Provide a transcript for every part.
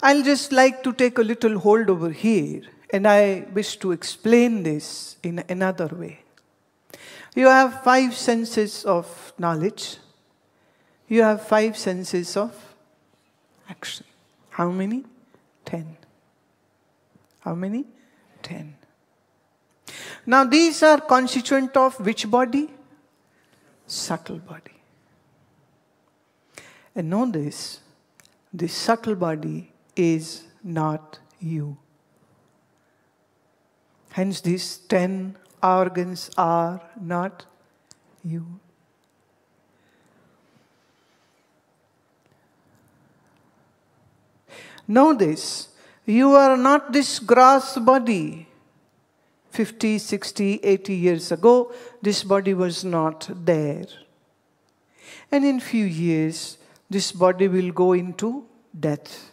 I'll just like to take a little hold over here, and I wish to explain this in another way. You have 5 senses of knowledge. You have 5 senses of action. How many? 10. How many? 10. Now these are constituent of which body? Subtle body. And know this subtle body is not you. Hence these 10 organs are not you. Know this, you are not this gross body. 50, 60, 80 years ago, this body was not there. And in few years, this body will go into death.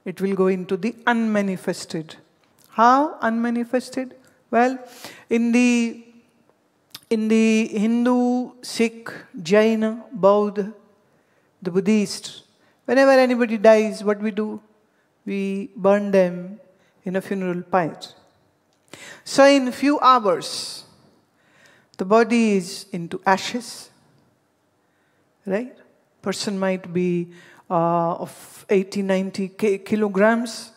It will go into the unmanifested. How unmanifested? Well, in the Hindu, Sikh, Jaina, Buddha, the Buddhist, whenever anybody dies, what we do? We burn them in a funeral pyre. So in few hours, the body is into ashes, right? Person might be of 80, 90 kilograms,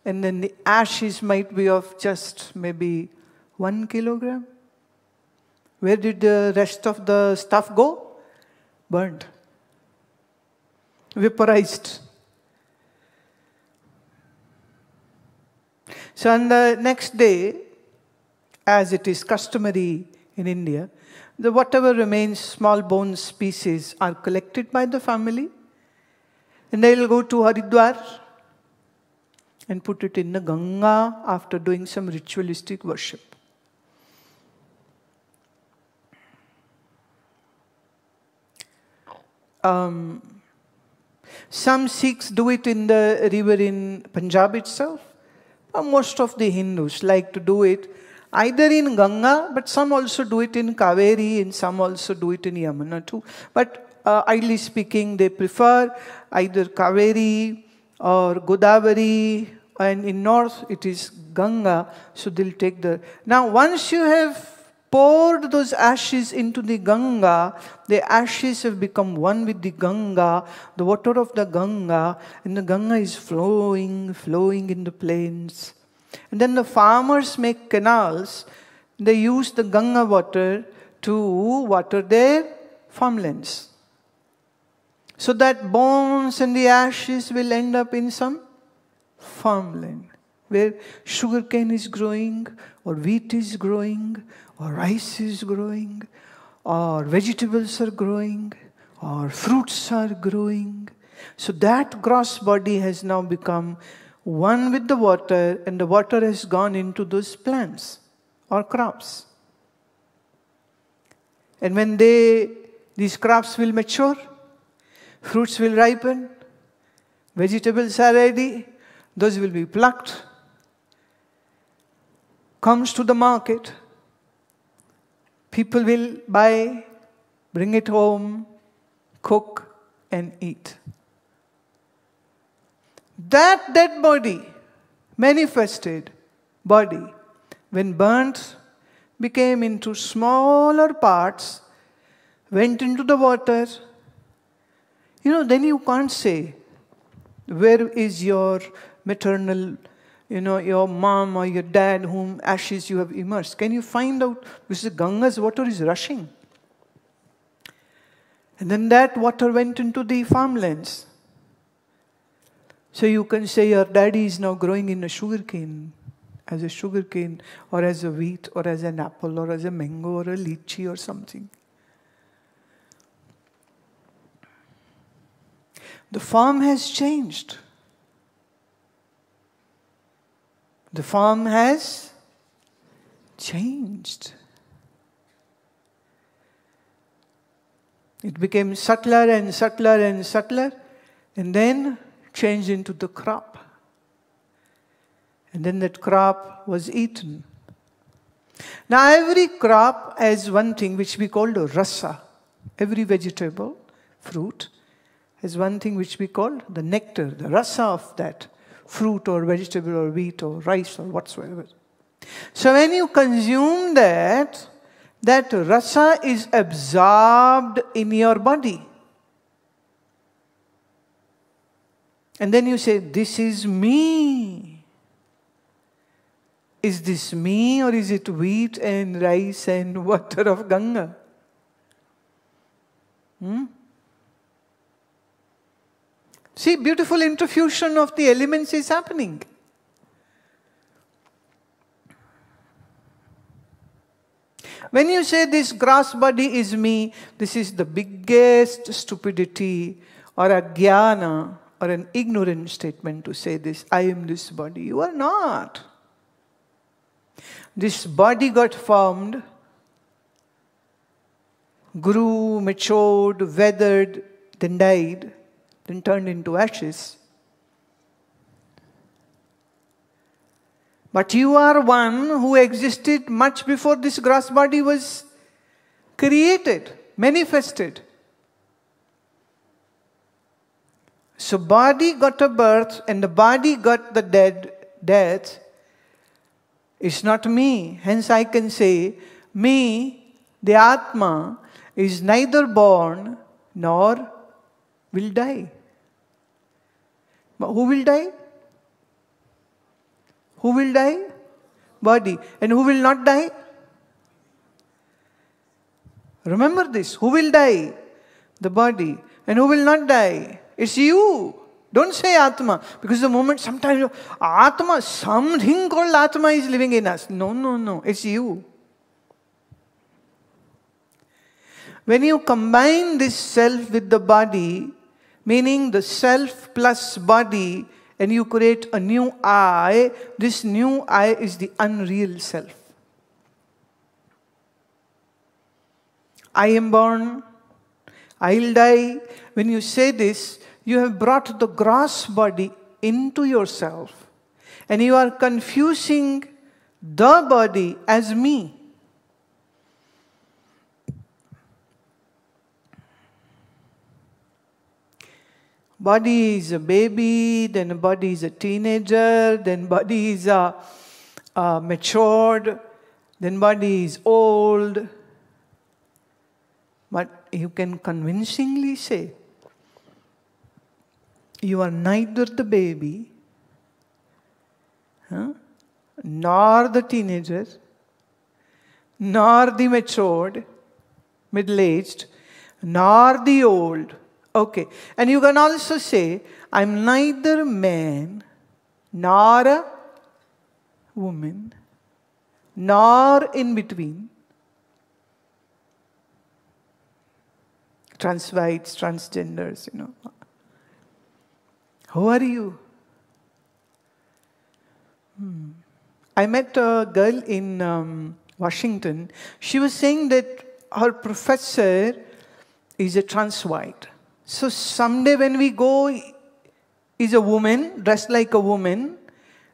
and then the ashes might be of just maybe 1 kilogram. Where did the rest of the stuff go? Burned. Vaporized. So on the next day, as it is customary in India, the whatever remains small bones pieces are collected by the family, and they will go to Haridwar and put it in the Ganga after doing some ritualistic worship. Some Sikhs do it in the river in Punjab itself. Most of the Hindus like to do it either in Ganga, but some also do it in Kaveri, and some also do it in Yamuna too. But ideally speaking, they prefer either Kaveri or Godavari, and in north it is Ganga, so they'll take the... Now once you have poured those ashes into the Ganga, the ashes have become one with the Ganga, the water of the Ganga, and the Ganga is flowing in the plains. And then the farmers make canals. They use the Ganga water to water their farmlands. So that bones and the ashes will end up in some farmland where sugarcane is growing, or wheat is growing, or rice is growing, or vegetables are growing, or fruits are growing. So that gross body has now become one with the water, and the water has gone into those plants or crops. And when these crops will mature, fruits will ripen, vegetables are ready, those will be plucked, comes to the market, people will buy, bring it home, cook and eat. That dead body, manifested body, when burnt, became into smaller parts, went into the water. Then you can't say, where is your maternal, your mom or your dad whom ashes you have immersed? Can you find out? Because the Ganga's water is rushing. And then that water went into the farmlands. So you can say your daddy is now growing in a sugarcane, as a sugarcane, or as a wheat, or as an apple, or as a mango, or a lychee, or something. The farm has changed. The farm has changed. It became subtler and subtler and subtler, and then changed into the crop. And then that crop was eaten. Now every crop has one thing which we call the rasa. Every vegetable, fruit, has one thing which we call the nectar, the rasa of that fruit or vegetable or wheat or rice or whatsoever. So when you consume that, that rasa is absorbed in your body. And then you say, this is me. Is this me or is it wheat and rice and water of Ganga? See, beautiful interfusion of the elements is happening. When you say this grass body is me, this is the biggest stupidity or a jnana or an ignorant statement to say this, I am this body. You are not. This body got formed, grew, matured, weathered, then died, then turned into ashes. But you are one who existed much before this grass body was created, manifested. So body got a birth and the body got the death. It's not me. Hence I can say, me, the Atma, is neither born nor will die. But who will die? Who will die? Body. And who will not die? Remember this. Who will die? The body. And who will not die? It's you. Don't say Atma. Because the moment sometimes Atma, something called Atma is living in us. No. It's you. When you combine this self with the body, meaning the self plus body, and you create a new I, this new I is the unreal self. I am born, I will die. When you say this, you have brought the gross body into yourself. And you are confusing the body as me. Body is a baby, then body is a teenager, then body is matured, then body is old. But you can convincingly say, you are neither the baby, nor the teenager, nor the matured, middle-aged, nor the old. Okay. And you can also say, I'm neither man, nor a woman, nor in between. Transvites, transgenders, Who are you? I met a girl in Washington. She was saying that her professor is a transvite. So someday when we go, is a woman, dressed like a woman.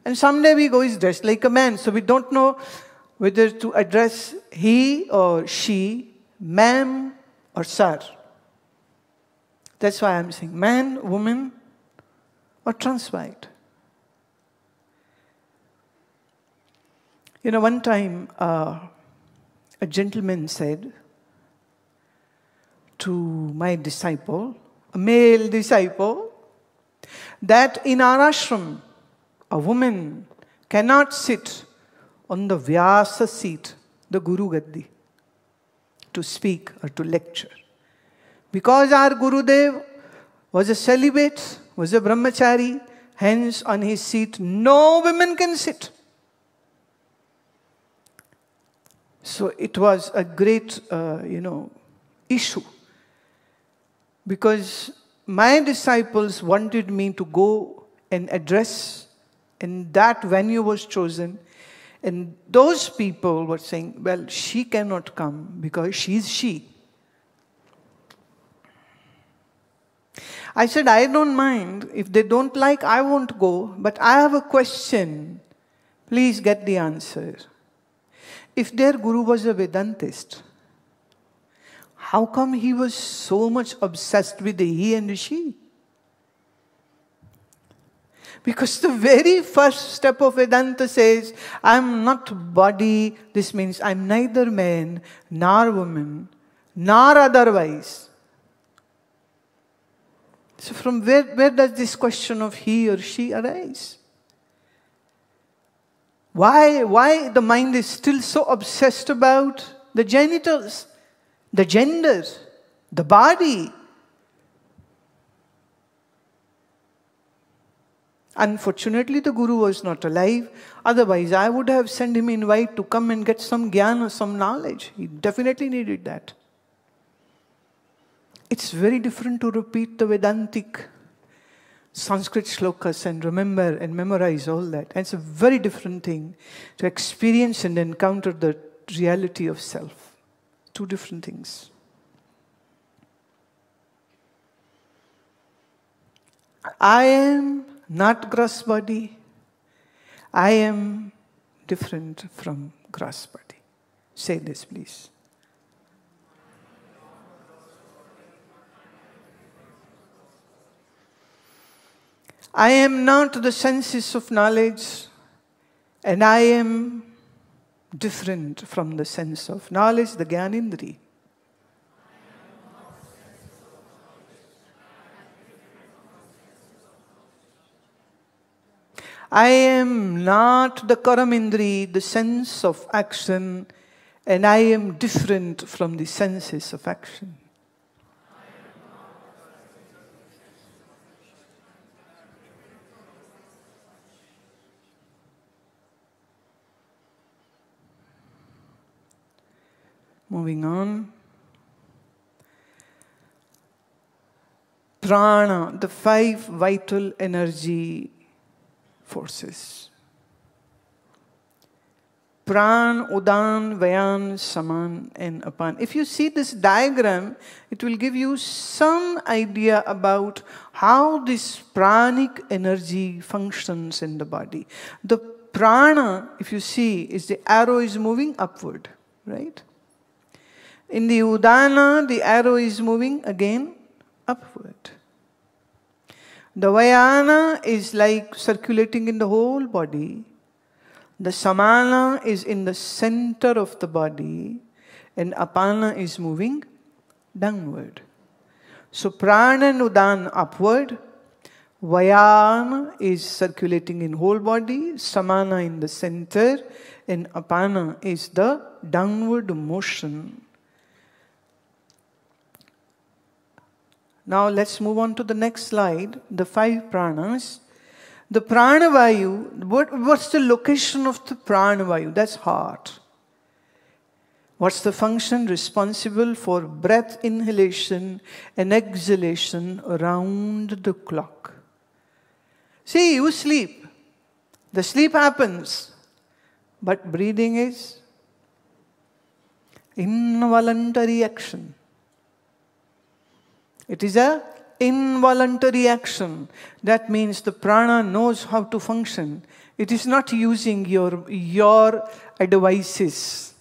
And someday we go, is dressed like a man. So we don't know whether to address he or she, ma'am or sir. That's why I'm saying man, woman, or transvite. One time a gentleman said to my disciple, a male disciple, that in our ashram, a woman cannot sit on the Vyasa seat, the Guru Gaddi, to speak or to lecture. Because our Gurudev was a celibate, was a brahmachari, hence on his seat no women can sit. So it was a great, issue. Because my disciples wanted me to go and address, and that venue was chosen. And those people were saying, well, she cannot come because she's she. I said, I don't mind. If they don't like, I won't go. But I have a question. Please get the answer. If their guru was a Vedantist, How come he was so much obsessed with the he and the she? Because the very first step of Vedanta says, I am not body. This means I am neither man nor woman, nor otherwise. So from where does this question of he or she arise? Why the mind is still so obsessed about the genitals, the gender, the body? Unfortunately, the Guru was not alive. Otherwise, I would have sent him invite to come and get some jnana, some knowledge. He definitely needed that. It's very different to repeat the Vedantic Sanskrit shlokas and remember and memorize all that. And it's a very different thing to experience and encounter the reality of self. Two different things. I am not gross body. I am different from gross body. Say this, please. I am not the senses of knowledge, and I am different from the sense of knowledge, the Gyanindri. I am not the Karamindri, the sense of action, and I am different from the senses of action. Moving on. Prana, the 5 vital energy forces. Pran, Udan, Vayan, Saman, and Apan. If you see this diagram, it will give you some idea about how this pranic energy functions in the body. The prana, if you see, is the arrow is moving upward, right? In the Udana, the arrow is moving again upward. The Vayana is like circulating in the whole body. The Samana is in the center of the body. And Apana is moving downward. So Prana and Udana upward. Vayana is circulating in whole body. Samana in the center. And Apana is the downward motion. Now let's move on to the next slide, the 5 pranas. The pranavayu, what's the location of the pranavayu? That's heart. What's the function responsible for breath inhalation and exhalation around the clock? See, you sleep. The sleep happens. But breathing is involuntary action. It is an involuntary action. That means the prana knows how to function. It is not using your advices.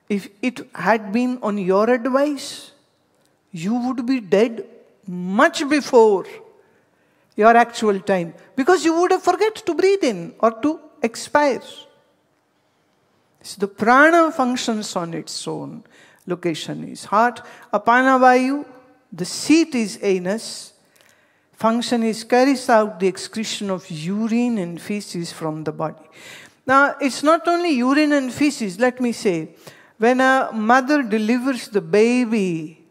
If it had been on your advice, you would be dead much before your actual time. Because you would have forget to breathe in or to expire. So the prana functions on its own. Location is heart. Apana vayu, the seat is anus. Function is carries out the excretion of urine and feces from the body. Now, it's not only urine and feces, let me say. When a mother delivers the baby,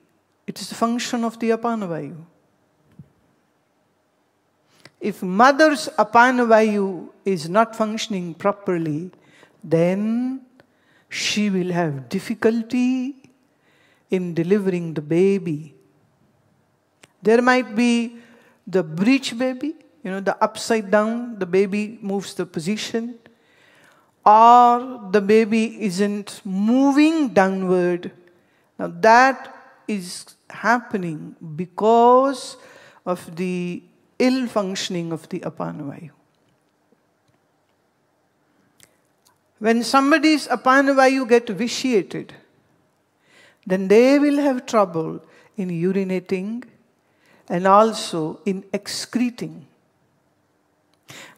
it is the function of the apana vayu. If mother's apana vayu is not functioning properly, then she will have difficulty in delivering the baby. There might be the breech baby, the upside down, the baby moves the position, or the baby isn't moving downward. Now that is happening because of the ill functioning of the apana vayu. When somebody's apana vayu get vitiated, then they will have trouble in urinating and also in excreting.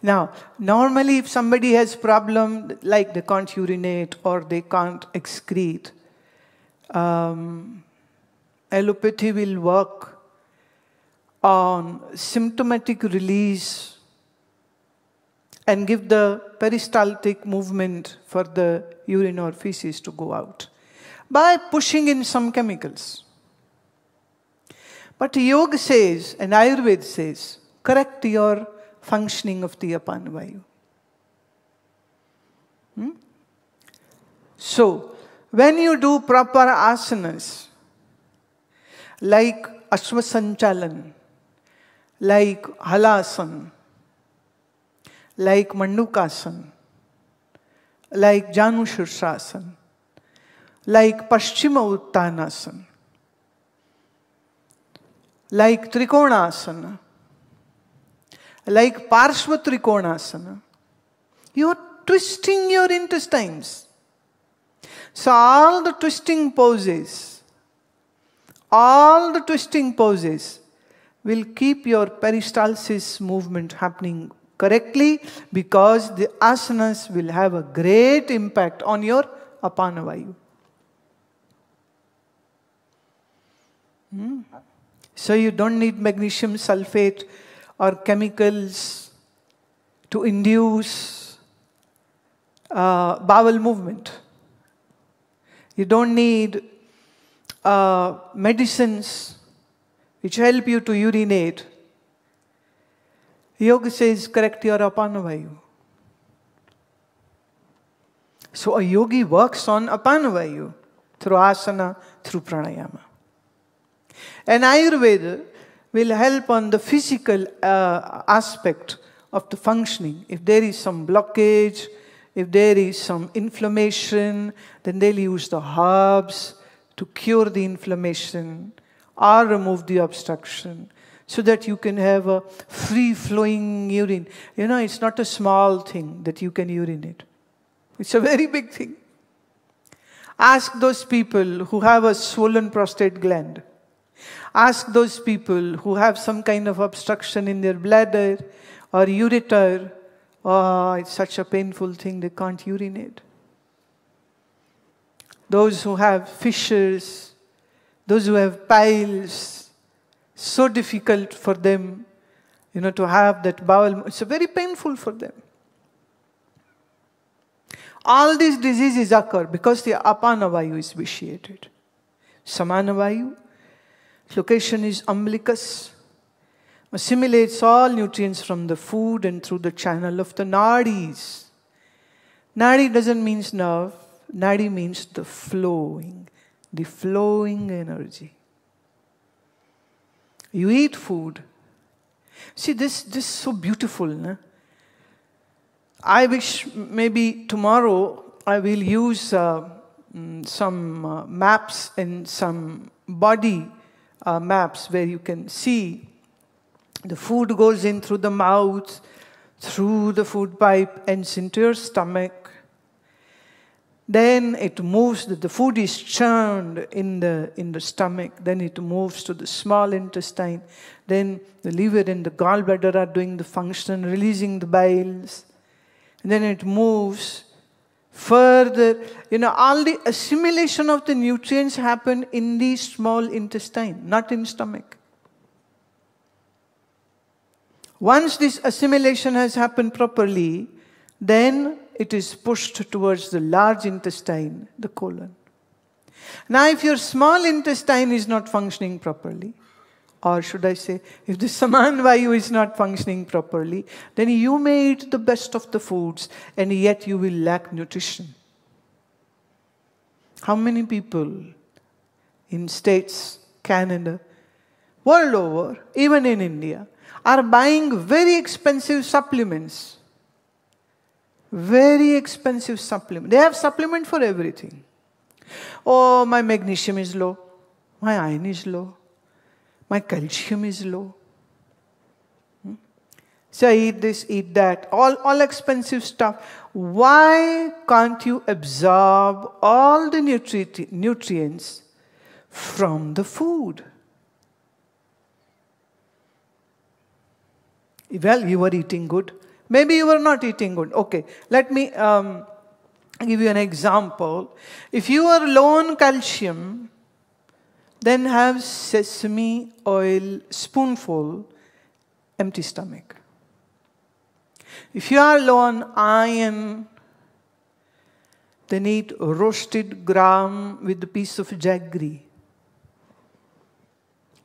Now, normally if somebody has problem like they can't urinate or they can't excrete, allopathy will work on symptomatic release and give the peristaltic movement for the urine or feces to go out by pushing in some chemicals. But yoga says, and Ayurveda says, correct your functioning of the Apana Vayu. So, when you do proper asanas, like Ashwasanchalan, like Halasana, like Mandukasana, like Janushirsasana, like Paschima Uttanasana, like Trikonasana, like Parshva Trikonasana, you are twisting your intestines. So all the twisting poses will keep your peristalsis movement happening correctly, because the asanas will have a great impact on your Apana Vayu. So you don't need magnesium sulfate or chemicals to induce bowel movement. You don't need medicines which help you to urinate. Yoga says correct your Apana Vayu. So a yogi works on Apana Vayu through asana, through pranayama. And Ayurveda will help on the physical aspect of the functioning. If there is some blockage, if there is some inflammation, then they'll use the herbs to cure the inflammation or remove the obstruction, so that you can have a free-flowing urine. You know, it's not a small thing that you can urinate. It's a very big thing. Ask those people who have a swollen prostate gland. Ask those people who have some kind of obstruction in their bladder or ureter. Oh, it's such a painful thing, they can't urinate. Those who have fissures, those who have piles, so difficult for them, to have that bowel. It's very painful for them. All these diseases occur because the Apana Vayu is vitiated. Samana Vayu, location is umbilicus, assimilates all nutrients from the food and through the channel of the nadis. Nadi doesn't mean nerve. Nadi means the flowing energy. You eat food. See, this is so beautiful. No? I wish maybe tomorrow I will use some maps and some body maps where you can see the food goes in through the mouth, through the food pipe, ends into your stomach. Then it moves, the food is churned in the stomach. Then it moves to the small intestine. Then the liver and the gallbladder are doing the function, releasing the biles. And then it moves further. All the assimilation of the nutrients happen in the small intestine, not in stomach. Once this assimilation has happened properly, then it is pushed towards the large intestine, the colon. Now, if your small intestine is not functioning properly, or should I say, if the Saman Vayu is not functioning properly, then you may eat the best of the foods, and yet you will lack nutrition. How many people in States, Canada, world over, even in India, are buying very expensive supplements? Very expensive supplement. They have supplement for everything. Oh, my magnesium is low. My iron is low. My calcium is low. So I eat this, eat that. All expensive stuff. Why can't you absorb all the nutrients from the food. Well, you were eating good. Maybe you were not eating good. Okay, let me give you an example. If you are low on calcium, then have sesame oil spoonful, empty stomach. If you are low on iron, then eat roasted gram with a piece of jaggery.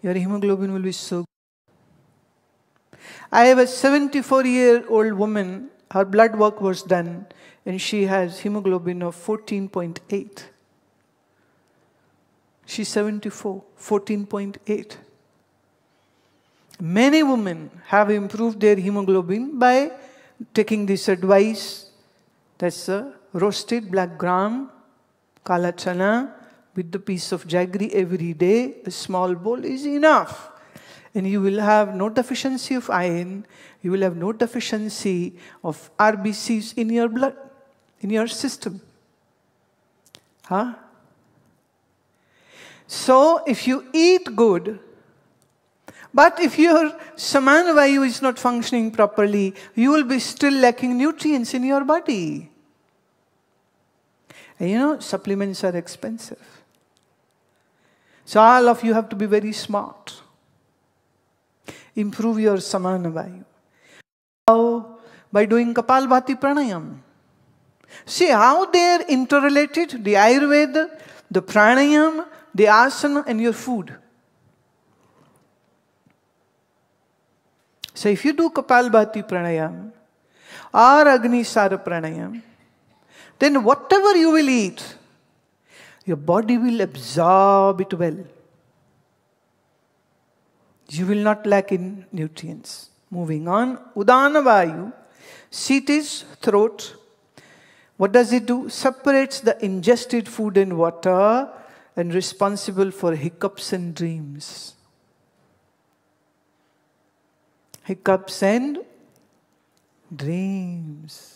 Your hemoglobin will be so good. I have a 74-year-old woman, her blood work was done, and she has hemoglobin of 14.8. She's 74, 14.8. Many women have improved their hemoglobin by taking this advice. That's a roasted black gram, kala chana, with the piece of jaggery every day. A small bowl is enough. And you will have no deficiency of iron. You will have no deficiency of RBCs in your blood, in your system. Huh? So, if you eat good, but if your samana vayu is not functioning properly, you will be still lacking nutrients in your body. And you know, supplements are expensive. So all of you have to be very smart. Improve your samana vayu. How? By doing Kapalbhati pranayam. See how they are interrelated, the ayurveda, the pranayam, the asana and your food. So if you do Kapalbhati pranayam or Agnisara pranayam, then whatever you will eat, your body will absorb it well. You will not lack in nutrients. Moving on, Udana Vayu, seat is throat. What does it do? Separates the ingested food and water and responsible for hiccups and dreams. Hiccups and dreams.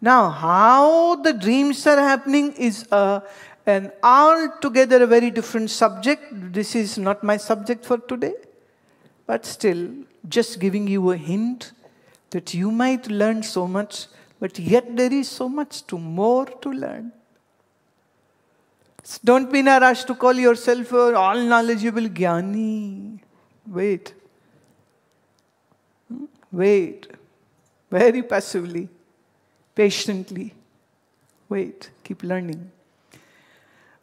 Now, how the dreams are happening is an altogether a very different subject. This is not my subject for today. But still, just giving you a hint that you might learn so much, but yet there is so much more to learn. So don't be in a rush to call yourself an all-knowledgeable jnani. Wait. Wait. Very passively. Patiently. Wait. Keep learning.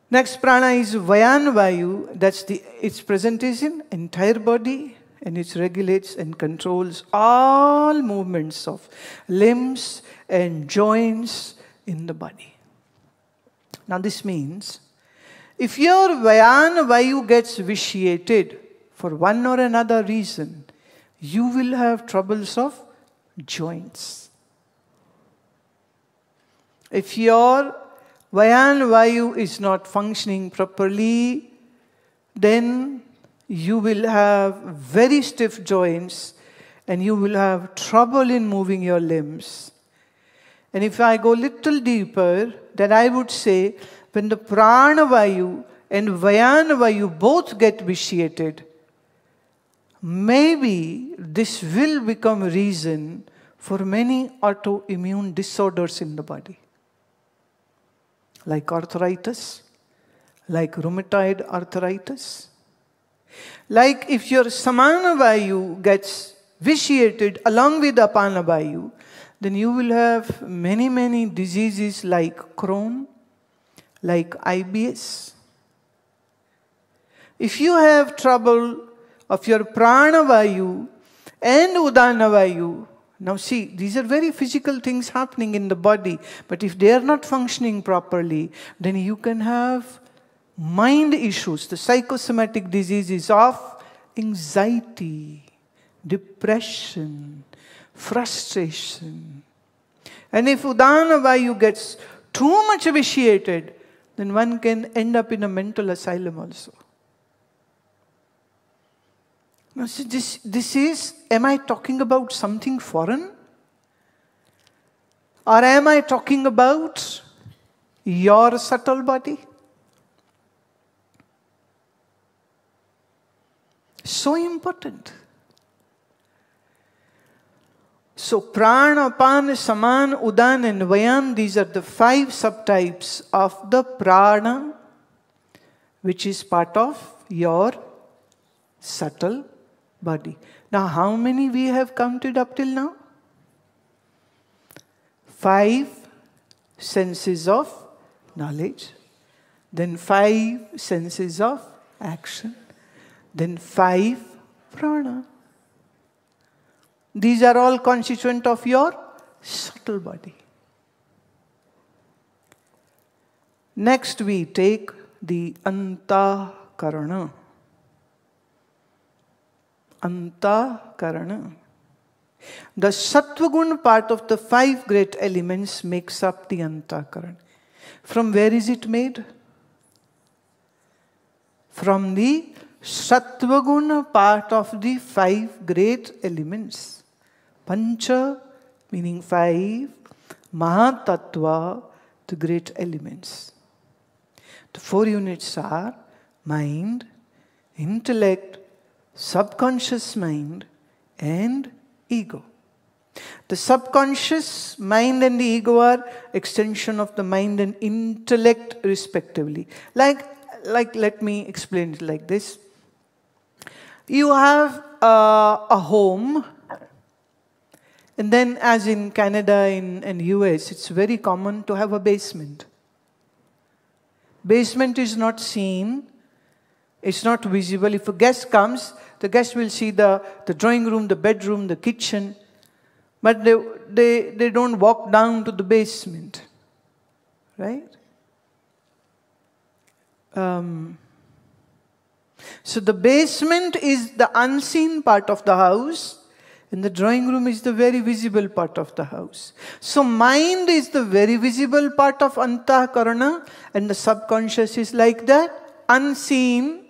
Next prana is Vayan Vayu. That's its present is in entire body, and it regulates and controls all movements of limbs and joints in the body. Now this means, if your Vayan Vayu gets vitiated for one or another reason, you will have troubles of joints. If your Vayan Vayu is not functioning properly, then you will have very stiff joints and you will have trouble in moving your limbs. And if I go little deeper, then I would say, when the Prana Vayu and Vayan Vayu both get vitiated, maybe this will become a reason for many autoimmune disorders in the body. Like arthritis, like rheumatoid arthritis. Like if your Samana Vayu gets vitiated along with Apana Vayu, then you will have many diseases like Crohn, like IBS. If you have trouble of your Prana Vayu and Udana Vayu, now see, these are very physical things happening in the body, but if they are not functioning properly, then you can have mind issues, the psychosomatic diseases of anxiety, depression, frustration. And if Udana Vayu gets too much vitiated, then one can end up in a mental asylum also. Now, see, this is, am I talking about something foreign? Or am I talking about your subtle body? so important. So prana, apana, saman, udan and vayan, these are the 5 subtypes of the prana, which is part of your subtle body. Now, how many we have counted up till now? 5 senses of knowledge, then 5 senses of action, then 5 prana. These are all constituent of your subtle body. Next we take the antakarana. Antakarana. The sattva-gun part of the 5 great elements makes up the antakarana. From where is it made? From the sattva-gun part of the 5 great elements. Pancha, meaning 5. Mahatattva, the great elements. The 4 units are mind, intellect, subconscious mind, and ego. The subconscious mind and the ego are extension of the mind and intellect respectively. Like let me explain it like this. You have a home, and then as in Canada and US, it's very common to have a basement. Basement is not seen, it's not visible. If a guest comes, the guest will see the drawing room, the bedroom, the kitchen, but they don't walk down to the basement, right? So the basement is the unseen part of the house, and the drawing room is the very visible part of the house. So mind is the very visible part of antakarana, and the subconscious is like the unseen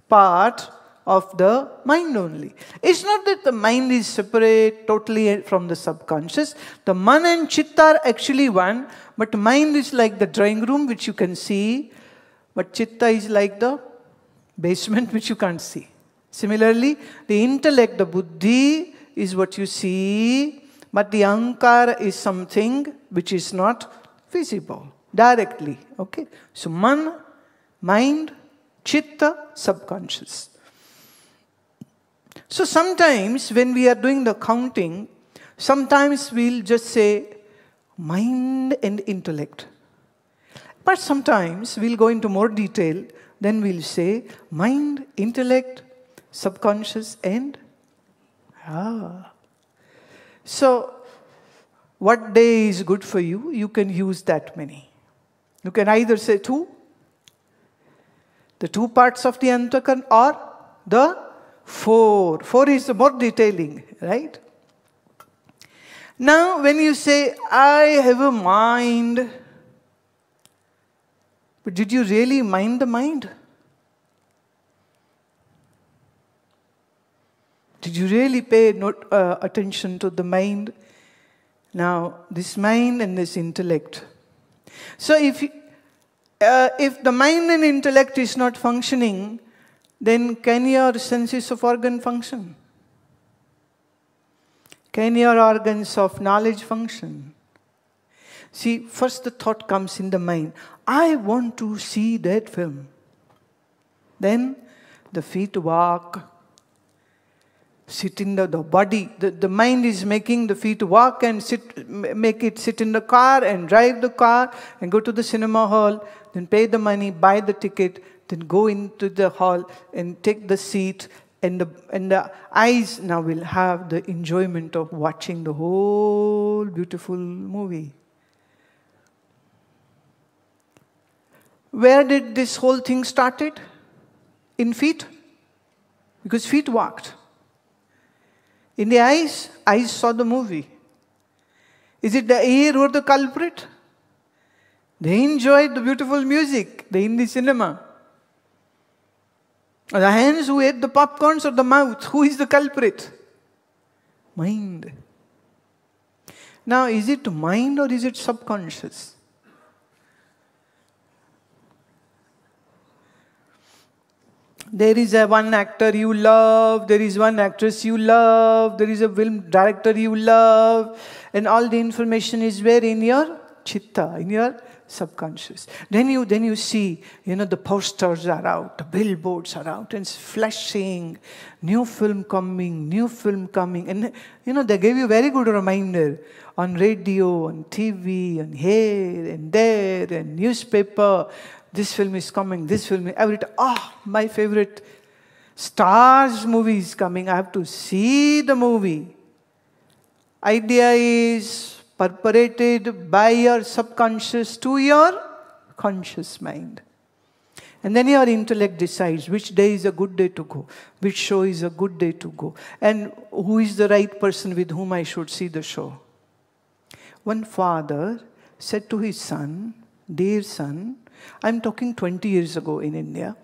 part of the mind only. It's not that the mind is separate totally from the subconscious. The man and chitta are actually one, but mind is like the drawing room which you can see, but chitta is like the basement which you can't see. Similarly, the intellect, the buddhi, is what you see, but the ahankara is something which is not visible directly. Okay? So man, mind, chitta, subconscious. So sometimes when we are doing the counting, sometimes we'll just say mind and intellect. But sometimes we'll go into more detail, then we'll say mind, intellect, subconscious and So what day is good for you? You can use that many. You can either say 2, the 2 parts of the antakarana, or the 4. 4 is the more detailing, right? Now when you say, I have a mind, but did you really mind the mind? Did you really pay attention to the mind? Now, this mind and this intellect. So if the mind and intellect is not functioning, then can your senses of organ function? Can your organs of knowledge function? See, first the thought comes in the mind. I want to see that film. Then the feet walk. Sit in the body. The mind is making the feet walk and make it sit in the car and drive the car and go to the cinema hall, then pay the money, buy the ticket, then go into the hall and take the seat, and the eyes now will have the enjoyment of watching the whole beautiful movie. Where did this whole thing started? In feet? Because feet walked. In the eyes saw the movie. Is it the ear who are the culprit? They enjoyed the beautiful music, the Hindi cinema. Or the hands who ate the popcorns, or the mouth, who is the culprit? Mind. Now, is it mind or is it subconscious? There is a one actor you love, there is one actress you love, there is a film director you love, and all the information is where? In your chitta, in your subconscious. Then you see, the posters are out, the billboards are out, and it's flashing, new film coming, and they gave you very good reminder on radio, on TV, on here and there, and newspaper. This film is coming, this film, every time. My favorite Stars movie is coming. I have to see the movie. Idea is perpetrated by your subconscious to your conscious mind. And then your intellect decides which day is a good day to go, which show is a good day to go, and who is the right person with whom I should see the show. One father said to his son, "Dear son," I'm talking 20 years ago in India.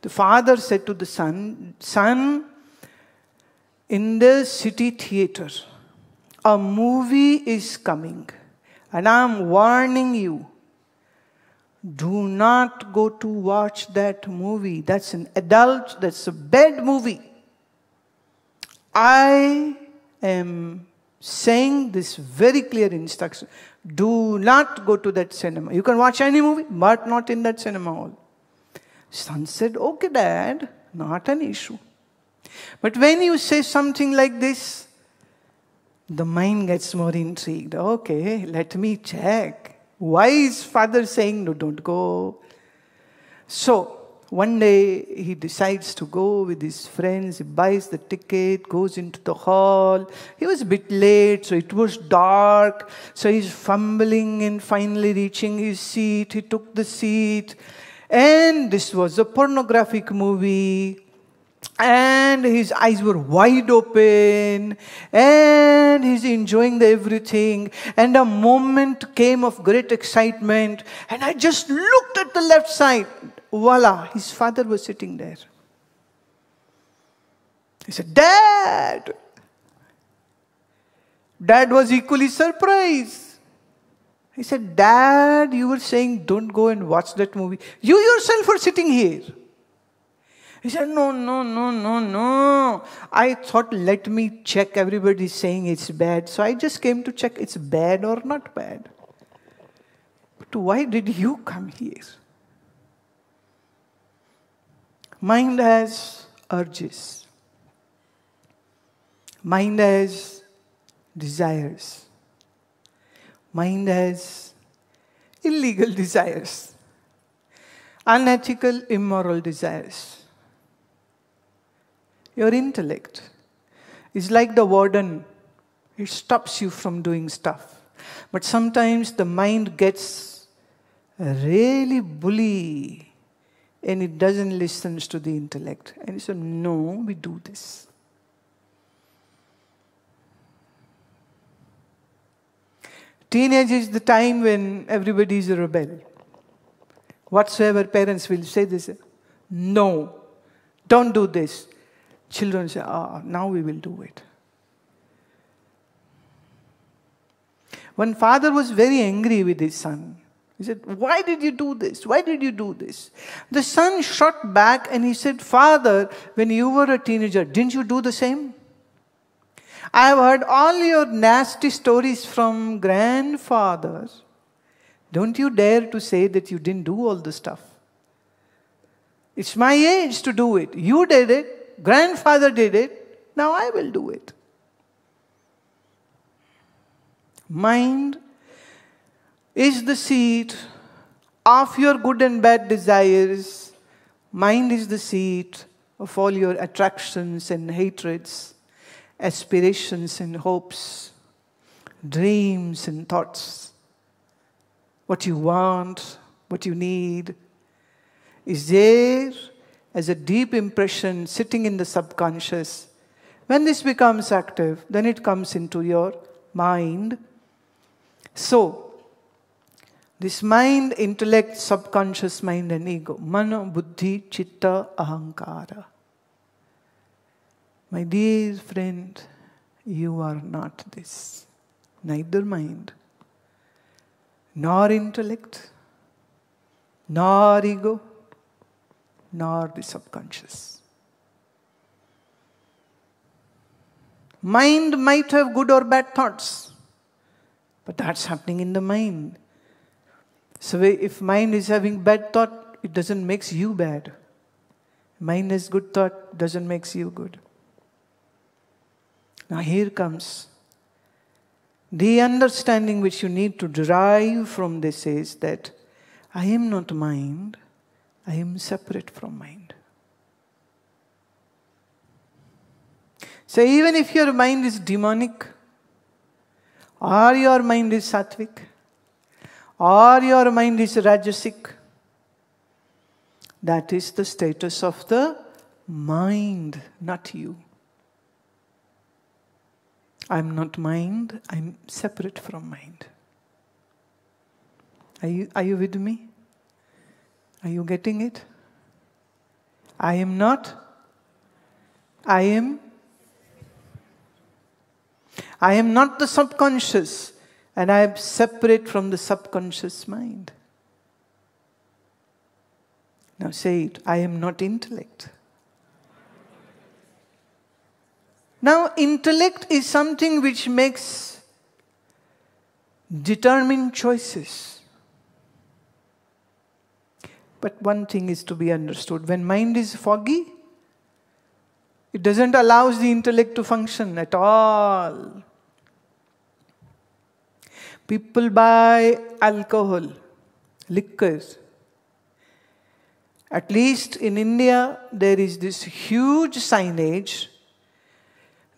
The father said to the son, "Son, in the city theater, a movie is coming, and I'm warning you, do not go to watch that movie. That's an adult, that's a bad movie. I am saying this very clear instruction. Do not go to that cinema. You can watch any movie, but not in that cinema hall." Son said, "Okay, Dad, not an issue." But when you say something like this, the mind gets more intrigued. Okay, let me check. Why is father saying, "No, don't go"? So, one day he decides to go with his friends. He buys the ticket, goes into the hall. He was a bit late, so it was dark. So he's fumbling and finally reaching his seat. He took the seat. And this was a pornographic movie. And his eyes were wide open. And he's enjoying everything. And a moment came of great excitement. And I just looked at the left side. Voila, his father was sitting there. He said, "Dad!" Dad was equally surprised. He said, "Dad, you were saying don't go and watch that movie. You yourself were sitting here." He said, No. I thought, let me check. Everybody's saying it's bad. So I just came to check it's bad or not bad. But why did you come here? Mind has urges. Mind has desires. Mind has illegal desires. Unethical, immoral desires. Your intellect is like the warden. It stops you from doing stuff. But sometimes the mind gets really bully and it doesn't listen to the intellect. And it says, "No, we do this." Teenage is the time when everybody is a rebel. Whatsoever parents will say, they say, "No, don't do this." Children say, "Now we will do it." One father was very angry with his son. He said, "Why did you do this? Why did you do this?" The son shot back and he said, "Father, when you were a teenager, didn't you do the same? I have heard all your nasty stories from grandfathers. Don't you dare to say that you didn't do all the stuff. It's my age to do it. You did it. Grandfather did it. Now I will do it." Mind is the seat of your good and bad desires. Mind is the seat of all your attractions and hatreds, aspirations and hopes, dreams and thoughts. What you want, what you need, is there as a deep impression sitting in the subconscious. When this becomes active, then it comes into your mind. So, this mind, intellect, subconscious mind and ego. Mano, buddhi, chitta, ahankara. My dear friend, you are not this. Neither mind, nor intellect, nor ego, nor the subconscious. Mind might have good or bad thoughts, but that's happening in the mind. So if mind is having bad thought, it doesn't make you bad. Mind has good thought, doesn't make you good. Now here comes the understanding which you need to derive from this is that I am not mind, I am separate from mind. So even if your mind is demonic, or your mind is sattvic, or your mind is rajasic, that is the status of the mind, not you. I'm not mind, I'm separate from mind. Are you with me? Are you getting it? I am not. I am not the subconscious, and I am separate from the subconscious mind. Now say it, I am not intellect. Now intellect is something which makes determined choices. But one thing is to be understood. When mind is foggy, it doesn't allow the intellect to function at all. People buy alcohol, liquor. At least in India, there is this huge signage.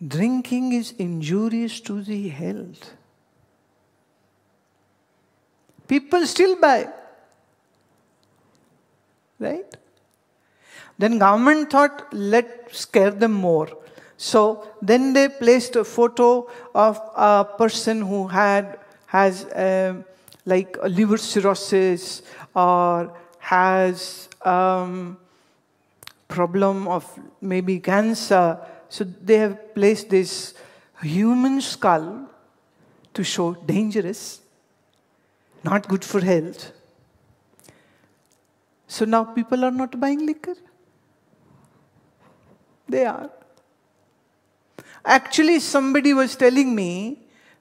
Drinking is injurious to the health. People still buy. Right? Then government thought, let's scare them more. So then they placed a photo of a person who has like a liver cirrhosis or has problem of maybe cancer. So they have placed this human skull to show dangerous, not good for health. So now people are not buying liquor. They are. Actually, somebody was telling me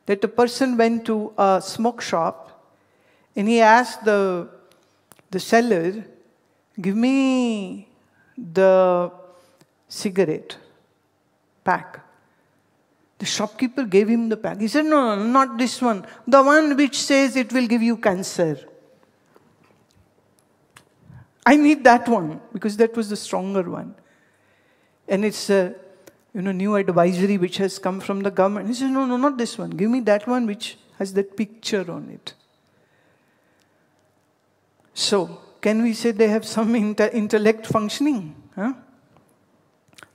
that a person went to a smoke shop and he asked the seller, give me the cigarette pack. The shopkeeper gave him the pack. He said, no, not this one. The one which says it will give you cancer. I need that one because that was the stronger one. And it's a new advisory which has come from the government. He said, no, not this one. Give me that one which has that picture on it. So, can we say they have some intellect functioning? Huh?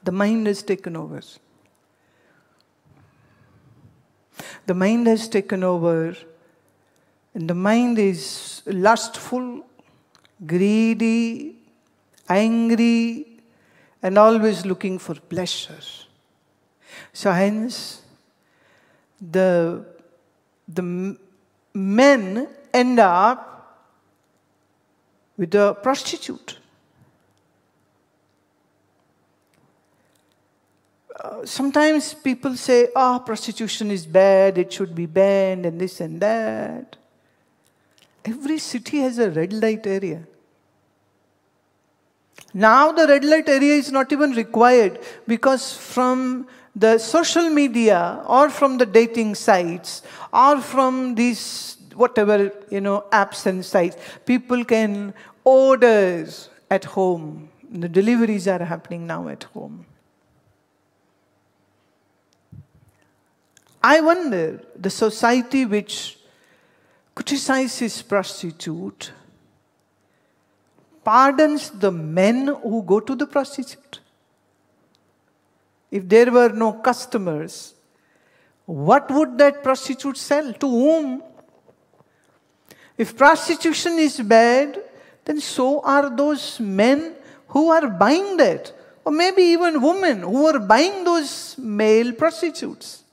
The mind has taken over. The mind has taken over, and the mind is lustful, greedy, angry, and always looking for pleasure. So hence, the men end up with a prostitute. Sometimes people say, prostitution is bad, it should be banned, and this and that. Every city has a red light area. Now the red light area is not even required because from the social media or from the dating sites or from these whatever apps and sites, people can order at home. The deliveries are happening now at home. I wonder, the society which criticizes prostitute pardons the men who go to the prostitute. If there were no customers, what would that prostitute sell? To whom? If prostitution is bad, then so are those men who are buying that. Or maybe even women who are buying those male prostitutes.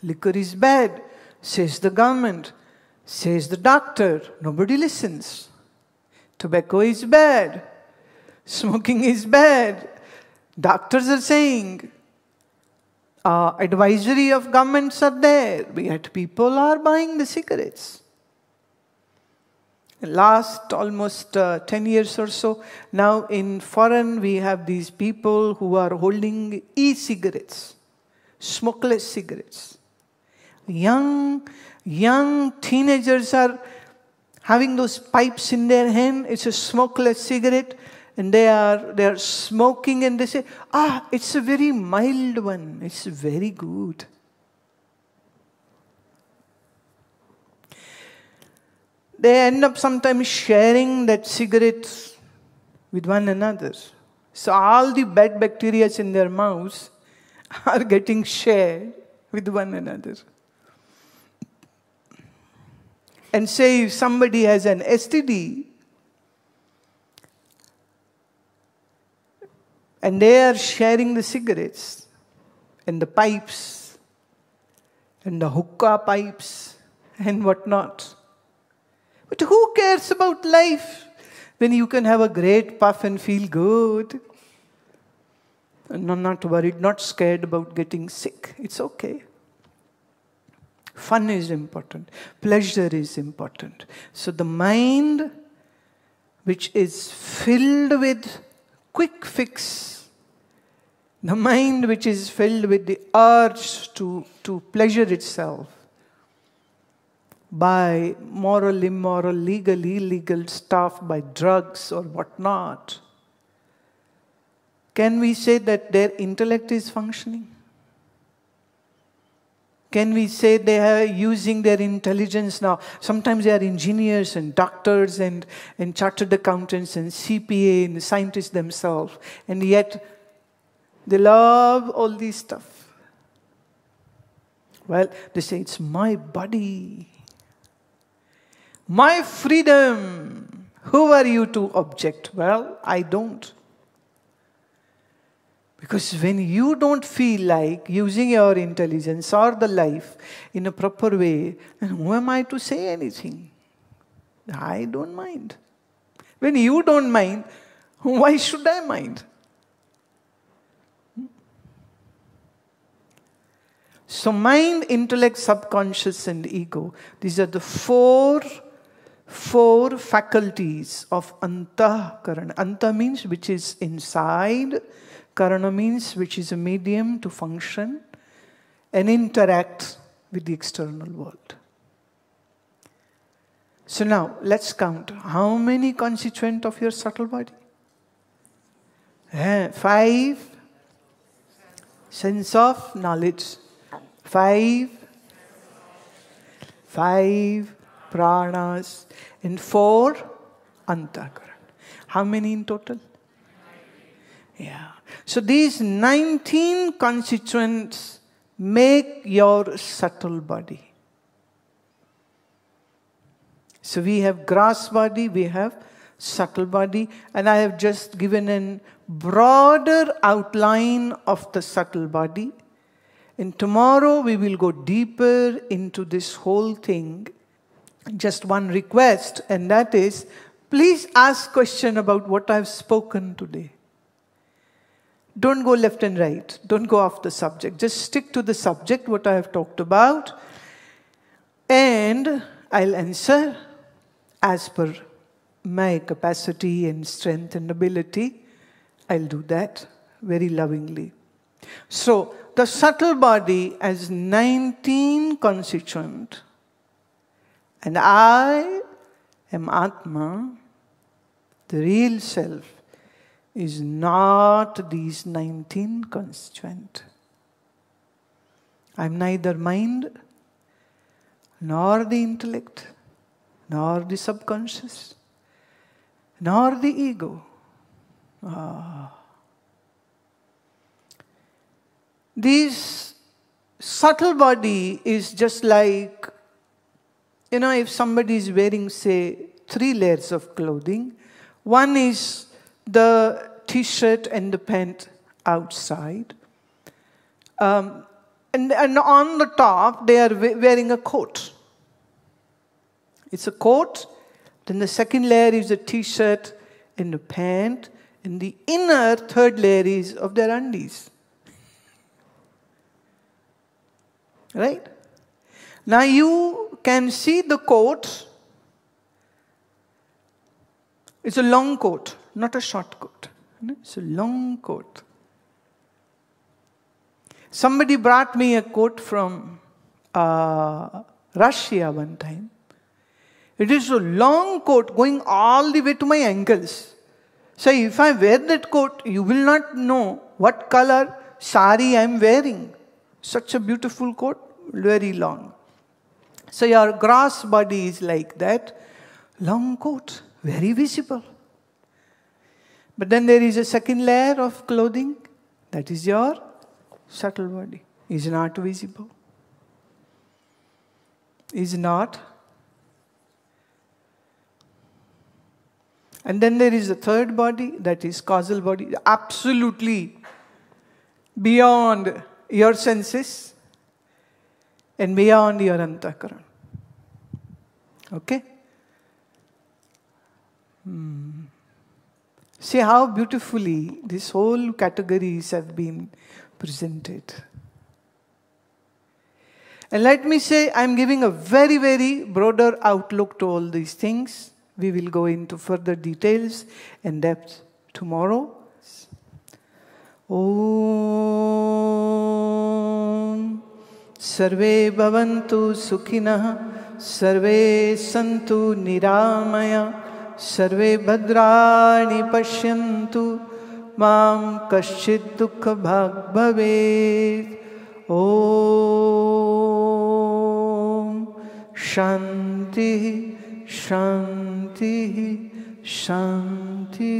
Liquor is bad, says the government, says the doctor. Nobody listens. Tobacco is bad. Smoking is bad. Doctors are saying. Advisory of governments are there. Yet people are buying the cigarettes. Last almost 10 years or so, now in foreign we have these people who are holding e-cigarettes, smokeless cigarettes. Young teenagers are having those pipes in their hand. It's a smokeless cigarette, and they are smoking, and they say, it's a very mild one. It's very good. They end up sometimes sharing that cigarette with one another. So all the bad bacteria in their mouths are getting shared with one another. And say if somebody has an STD, and they are sharing the cigarettes and the pipes and the hookah pipes and whatnot. But who cares about life when you can have a great puff and feel good? And I'm not worried, not scared about getting sick. It's okay. Fun is important. Pleasure is important. So the mind which is filled with quick fix, the mind which is filled with the urge to pleasure itself by moral, immoral, legal, illegal stuff, by drugs or whatnot, can we say that their intellect is functioning? Can we say they are using their intelligence now? Sometimes they are engineers and doctors and chartered accountants and CPA and scientists themselves, and yet they love all this stuff. Well, they say, it's my body, my freedom. Who are you to object? Well, I don't. Because when you don't feel like using your intelligence or the life in a proper way, then who am I to say anything? I don't mind. When you don't mind, why should I mind? So mind, intellect, subconscious and ego, these are the four faculties of antahkarana. Anta means which is inside. Karana means which is a medium to function and interact with the external world. So now, let's count. How many constituent of your subtle body? 5 sense of knowledge. 5 pranas. And 4 antahkarana. How many in total? Yeah. So these 19 constituents make your subtle body. So we have gross body, we have subtle body, and I have just given a broader outline of the subtle body. And tomorrow we will go deeper into this whole thing. Just one request, and that is, please ask question about what I have spoken today. Don't go left and right. Don't go off the subject. Just stick to the subject, what I have talked about. And I'll answer as per my capacity and strength and ability. I'll do that very lovingly. So, the subtle body has 19 constituents. And I am Atma, the real self, is not these 19 constituents. I am neither mind, nor the intellect, nor the subconscious, nor the ego. This subtle body is just like, if somebody is wearing, say, 3 layers of clothing. One is the t-shirt and the pant outside. And on the top, they are wearing a coat. It's a coat Then the second layer is the t-shirt and the pant. And the inner third layer is of their undies. Right? Now you can see the coat. It's a long coat, not a short coat. It's a long coat. Somebody brought me a coat from Russia one time. It is a long coat going all the way to my ankles. So if I wear that coat, you will not know what color sari I am wearing. Such a beautiful coat, very long. So your gross body is like that. Long coat, very visible. But then there is a second layer of clothing. That is your subtle body. Is not visible. Is not. And then there is a third body, that is causal body, absolutely beyond your senses and beyond your antakaran. Okay? See how beautifully these whole categories have been presented. And let me say, I am giving a very, very broader outlook to all these things. We will go into further details and depth tomorrow. Om Sarve Bhavantu Sukhinah Sarve Santu Niramaya Sarve Bhadrani Pashyantu Mam Kaschid Dukha Bhag Bhavet. Om Shanti Shanti Shanti.